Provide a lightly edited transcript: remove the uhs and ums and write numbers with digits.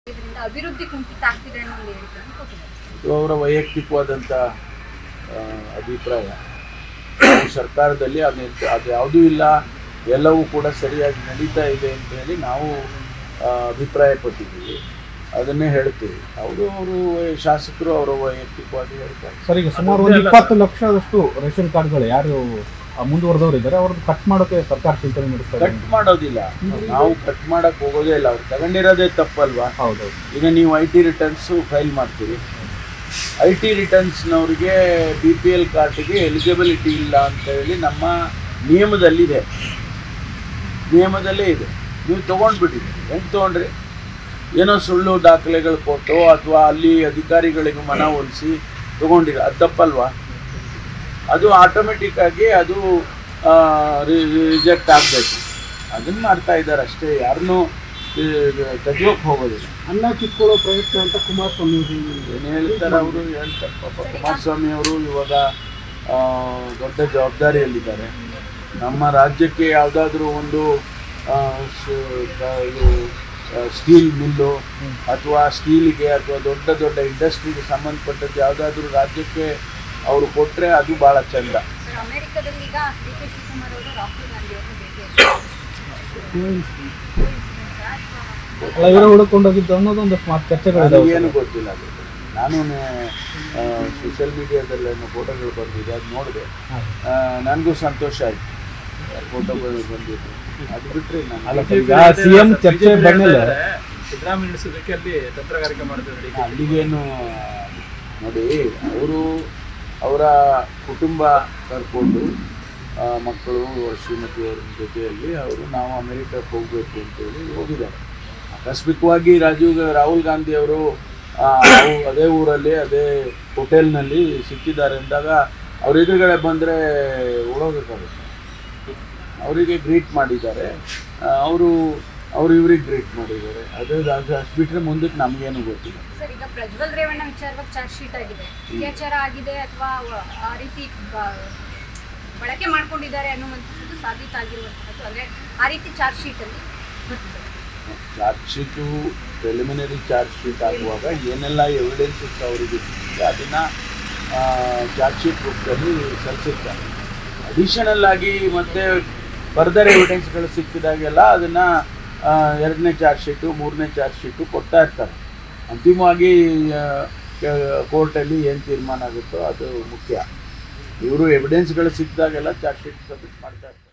ಅಭಿವೃದ್ಧಿ ಕುಂಠಿತ ಆಗ್ತಿದೆ ಅನ್ನೋ ಒಂದು ಹೇಳಿಕೆಯನ್ನು ಕೊಟ್ಟಿದ್ದಾರೆ. ಇದು ಅವರ ವೈಯಕ್ತಿಕವಾದಂಥ ಅಭಿಪ್ರಾಯ. ಸರ್ಕಾರದಲ್ಲಿ ಅದು ಯಾವುದೂ ಇಲ್ಲ, ಎಲ್ಲವೂ ಕೂಡ ಸರಿಯಾಗಿ ನಡೀತಾ ಇದೆ ಅಂತ ಹೇಳಿ ನಾವು ಅಭಿಪ್ರಾಯ ಪಟ್ಟಿದ್ದೀವಿ. ಅದನ್ನೇ ಹೇಳ್ತೀವಿ. ಅವರು ಶಾಸಕರು ಅವರ ವೈಯಕ್ತಿಕವಾಗಿ ಹೇಳ್ತಾರೆ. ಸರ್, ಈಗ ಸುಮಾರು 20 ಲಕ್ಷದಷ್ಟು ರೇಷನ್ ಕಾರ್ಡ್ಗಳು ಯಾರು ಮುಂದುವರೆದವರು ಇದ್ದಾರೆ, ಅವ್ರದ್ದು ಕಟ್ ಮಾಡೋಕೆ ಸರ್ಕಾರ ಚಿಂತನೆ ನಡೆಸ್ತಾರೆ. ಕಟ್ ಮಾಡೋದಿಲ್ಲ, ನಾವು ಕಟ್ ಮಾಡಕ್ಕೆ ಹೋಗೋದೇ ಇಲ್ಲ. ಅವ್ರು ತಗೊಂಡಿರೋದೇ ತಪ್ಪಲ್ವಾ? ಹೌದು. ಈಗ ನೀವು IT ರಿಟರ್ನ್ಸು ಫೈಲ್ ಮಾಡ್ತೀರಿ. IT ರಿಟರ್ನ್ಸ್ನವ್ರಿಗೆ BPL ಕಾರ್ಡ್ಗೆ ಎಲಿಜಿಬಿಲಿಟಿ ಇಲ್ಲ ಅಂತ ಹೇಳಿ ನಮ್ಮ ನಿಯಮದಲ್ಲೇ ಇದೆ. ನೀವು ತೊಗೊಂಡ್ಬಿಟ್ಟಿದ್ದೀರಿ. ಹೆಂಗೆ ತೊಗೊಂಡ್ರಿ? ಏನೋ ಸುಳ್ಳು ದಾಖಲೆಗಳು ಕೊಟ್ಟು ಅಥವಾ ಅಲ್ಲಿ ಅಧಿಕಾರಿಗಳಿಗೆ ಮನವೊಲಿಸಿ ತೊಗೊಂಡಿರ, ಅದು ತಪ್ಪಲ್ವಾ? ಅದು ಆಟೋಮೆಟಿಕ್ಕಾಗಿ ಅದು ರಿಜೆಕ್ಟ್ ಆಗಬೇಕು. ಅದನ್ನು ಮಾಡ್ತಾ ಇದ್ದಾರೆ ಅಷ್ಟೇ, ಯಾರನ್ನೂ ತೆಗಿಯೋಕೆ ಹೋಗೋದಿಲ್ಲ. ಅನ್ನ ಕಿತ್ಕೊಳ್ಳೋ ಪ್ರಯತ್ನ ಅಂತ ಕುಮಾರಸ್ವಾಮಿ ಏನು ಹೇಳ್ತಾರೆ ಅವರು ಹೇಳ್ತಾರೆ. ಪಾಪ ಕುಮಾರಸ್ವಾಮಿ ಅವರು ಇವಾಗ ದೊಡ್ಡ ಜವಾಬ್ದಾರಿಯಲ್ಲಿದ್ದಾರೆ. ನಮ್ಮ ರಾಜ್ಯಕ್ಕೆ ಯಾವುದಾದ್ರೂ ಒಂದು ಸ್ಟೀಲ್ ಮಿಲ್ಲು ಅಥವಾ ಸ್ಟೀಲಿಗೆ ಅಥವಾ ದೊಡ್ಡ ದೊಡ್ಡ ಇಂಡಸ್ಟ್ರಿಗೆ ಸಂಬಂಧಪಟ್ಟದ್ದು ಯಾವುದಾದ್ರೂ ರಾಜ್ಯಕ್ಕೆ ಅವರು ಕೊಟ್ಟರೆ ಅದು ಭಾಳ ಚಂದ. ಅಮೆರಿಕದಲ್ಲಿ ಈಗ DK ಶಿವಕುಮಾರ್ ಅವರು ರಾಹುಲ್ ಗಾಂಧಿ ಅವರನ್ನು ಭೇಟಿ ಇವರು ಹುಡುಕೊಂಡೋಗಿದ್ದು ಅನ್ನೋದೊಂದಷ್ಟು ಮಾತು ಚರ್ಚೆಗಳು ಏನು ಗೊತ್ತಿಲ್ಲ. ಅದು ನಾನು ಸೋಷಿಯಲ್ ಮೀಡಿಯಾದಲ್ಲೇನೋ ಫೋಟೋಗಳು ಬಂದಿದೆ, ಅದು ನೋಡಿದೆ. ನನಗೂ ಸಂತೋಷ ಆಯಿತು ಫೋಟೋಗಳು ಬಂದಿದ್ದು. ಅದು ಬಿಟ್ಟರೆ CM ಚರ್ಚೆ ಬಂದಮೇಲೆ ಸಿದ್ದರಾಮಯ್ಯ ನಡೆಸೋದಕ್ಕೆ ಅಲ್ಲಿ ತಂತ್ರಗಾರಿಕೆ ಮಾಡ್ತಿದ್ದಾರೆ. ಅಲ್ಲಿಗೇನು ನೋಡಿ, ಅವರ ಕುಟುಂಬ ಕರ್ಕೊಂಡು ಮಕ್ಕಳು ಶ್ರೀಮತಿಯವರ ಜೊತೆಯಲ್ಲಿ ನಾವು ಅಮೆರಿಕಕ್ಕೆ ಹೋಗಬೇಕು ಅಂತೇಳಿ ಹೋಗಿದ್ದಾರೆ. ಆಕಸ್ಮಿಕವಾಗಿ ರಾಹುಲ್ ಗಾಂಧಿ ಅವರು ಅದೇ ಊರಲ್ಲಿ ಅದೇ ಹೋಟೆಲ್ನಲ್ಲಿ ಸಿಕ್ಕಿದ್ದಾರೆ ಅಂದಾಗ ಅವ್ರ ಎದುರುಗಡೆ ಬಂದರೆ ಓಡೋಬೇಕಾಗುತ್ತೆ. ಅವರಿಗೆ ಗ್ರೀಟ್ ಮಾಡಿದ್ದಾರೆ, ಅವರು ಇವ್ರಿಗೆ ಗ್ರೀಟ್ ಮಾಡಿದ್ದಾರೆ. ಅದು ಅಷ್ಟು ಬಿಟ್ಟರೆ ಮುಂದಕ್ಕೆ ನಮಗೇನು ಗೊತ್ತಿಲ್ಲ. ಸರ್, ಈಗ ಪ್ರಜ್ವಲ್ ರೇವಣ್ಣ ವಿಚಾರವಾಗಿ ಚಾರ್ಜ್ ಶೀಟ್ ಆಗಿದೆ. ಅತ್ಯಾಚಾರ ಆಗಿದೆ ಅಥವಾ ಆ ರೀತಿ ಬಳಕೆ ಮಾಡ್ಕೊಂಡಿದ್ದಾರೆ ಅನ್ನುವಂಥದ್ದು ಸಾಬೀತಾಗಿರುವಂಥದ್ದು, ಅಂದರೆ ಆ ರೀತಿ ಚಾರ್ಜ್ ಶೀಟಲ್ಲಿ ಬರ್ತಿದೆ. Charge sheet preliminary charge sheet ಆಗುವಾಗ ಏನೆಲ್ಲ ಎವಿಡೆನ್ಸಸ್ ಅವರಿಗೆ ಸಿಕ್ಕಿದೆ ಅದನ್ನು ಚಾರ್ಜ್ ಶೀಟ್ ರೂಪದಲ್ಲಿ ಸಲ್ಲಿಸುತ್ತಾರೆ. ಅಡಿಷನಲ್ ಆಗಿ ಮತ್ತು ಫರ್ದರ್ ಎವಿಡೆನ್ಸ್ಗಳು ಸಿಕ್ಕಿದಾಗೆಲ್ಲ ಅದನ್ನು 2ನೇ ಚಾರ್ಜ್ ಶೀಟು 3ನೇ ಚಾರ್ಜ್ ಶೀಟು ಕೊಡ್ತಾ ಇರ್ತಾರೆ. ಅಂತಿಮವಾಗಿ ಕೋರ್ಟಲ್ಲಿ ಏನು ತೀರ್ಮಾನ ಆಗುತ್ತೋ ಅದು ಮುಖ್ಯ. ಇವರು ಎವಿಡೆನ್ಸ್ಗಳು ಸಿಕ್ಕಿದಾಗೆಲ್ಲ ಚಾರ್ಜ್ ಶೀಟ್ ಸಬ್ಮಿಟ್ ಮಾಡ್ತಾ ಇರ್ತಾರೆ.